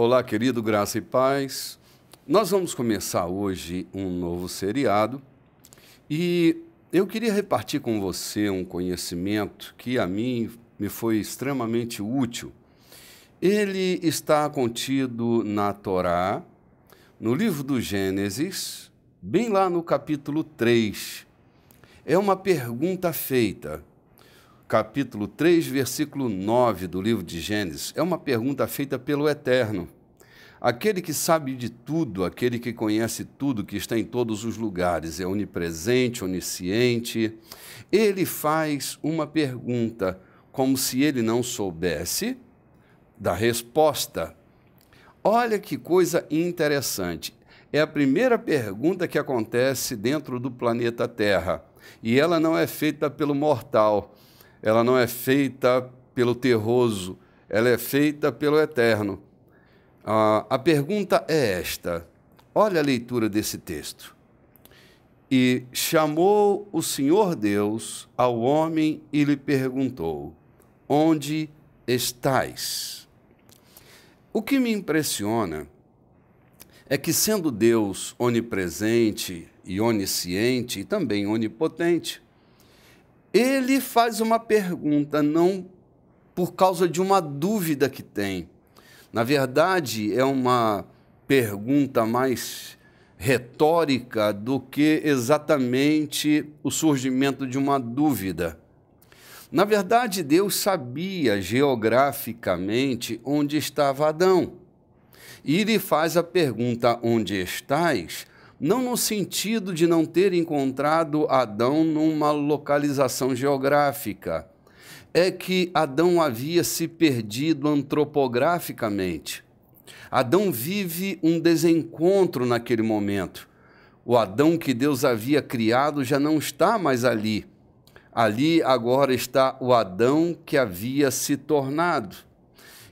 Olá, querido, graça e paz. Nós vamos começar hoje um novo seriado e eu queria repartir com você um conhecimento que a mim me foi extremamente útil. Ele está contido na Torá, no livro do Gênesis, bem lá no capítulo 3. É uma pergunta feita. Capítulo 3, versículo 9 do livro de Gênesis, é uma pergunta feita pelo Eterno. Aquele que sabe de tudo, aquele que conhece tudo, que está em todos os lugares, é onipresente, onisciente. Ele faz uma pergunta como se ele não soubesse da resposta. Olha que coisa interessante. É a primeira pergunta que acontece dentro do planeta Terra. E ela não é feita pelo mortal. Ela não é feita pelo terroso, ela é feita pelo Eterno. A pergunta é esta, olha a leitura desse texto. E chamou o Senhor Deus ao homem e lhe perguntou, onde estás? O que me impressiona é que, sendo Deus onipresente e onisciente e também onipotente, ele faz uma pergunta, não por causa de uma dúvida que tem. Na verdade, é uma pergunta mais retórica do que exatamente o surgimento de uma dúvida. Na verdade, Deus sabia geograficamente onde estava Adão. E lhe faz a pergunta, onde estás? Não no sentido de não ter encontrado Adão numa localização geográfica. É que Adão havia se perdido antropograficamente. Adão vive um desencontro naquele momento. O Adão que Deus havia criado já não está mais ali. Ali agora está o Adão que havia se tornado.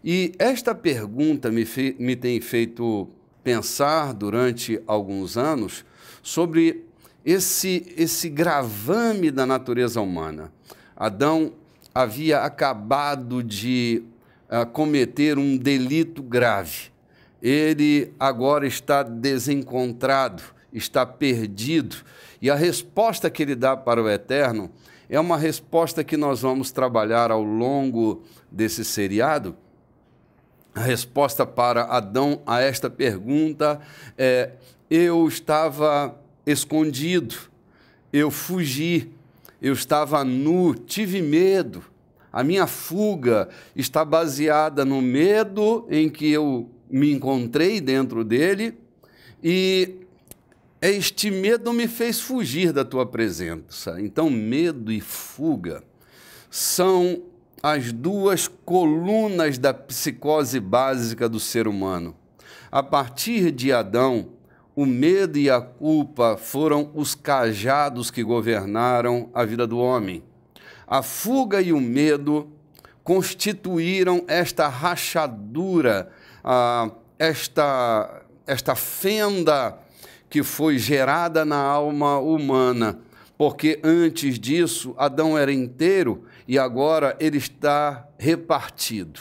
E esta pergunta me tem feito pensar durante alguns anos sobre esse gravame da natureza humana. Adão havia acabado de cometer um delito grave. Ele agora está desencontrado, está perdido. E a resposta que ele dá para o Eterno é uma resposta que nós vamos trabalhar ao longo desse seriado. A resposta para Adão a esta pergunta é: eu estava escondido, eu fugi, eu estava nu, tive medo. A minha fuga está baseada no medo em que eu me encontrei dentro dele e este medo me fez fugir da tua presença. Então, medo e fuga são as duas colunas da psicose básica do ser humano. A partir de Adão, o medo e a culpa foram os cajados que governaram a vida do homem. A fuga e o medo constituíram esta rachadura, esta fenda que foi gerada na alma humana, porque antes disso Adão era inteiro e agora ele está repartido.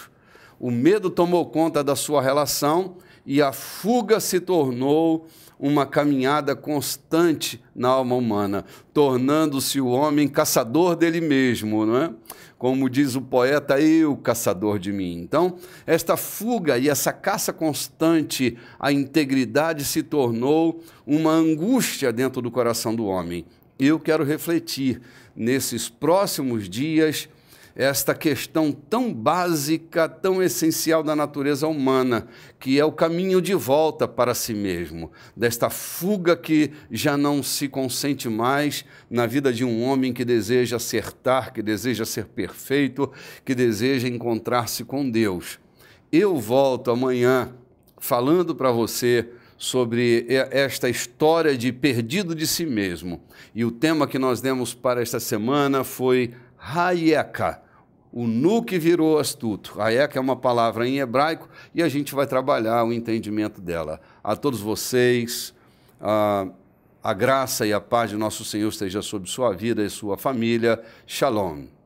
O medo tomou conta da sua relação e a fuga se tornou uma caminhada constante na alma humana, tornando-se o homem caçador dele mesmo, não é? Como diz o poeta, eu caçador de mim. Então, esta fuga e essa caça constante à integridade se tornou uma angústia dentro do coração do homem. Eu quero refletir nesses próximos dias esta questão tão básica, tão essencial da natureza humana, que é o caminho de volta para si mesmo, desta fuga que já não se consente mais na vida de um homem que deseja acertar, que deseja ser perfeito, que deseja encontrar-se com Deus. Eu volto amanhã falando para você sobre esta história de perdido de si mesmo. E o tema que nós demos para esta semana foi Hayeka, o nu que virou astuto. Hayeka é uma palavra em hebraico e a gente vai trabalhar o entendimento dela. A todos vocês, a graça e a paz de nosso Senhor esteja sobre sua vida e sua família. Shalom.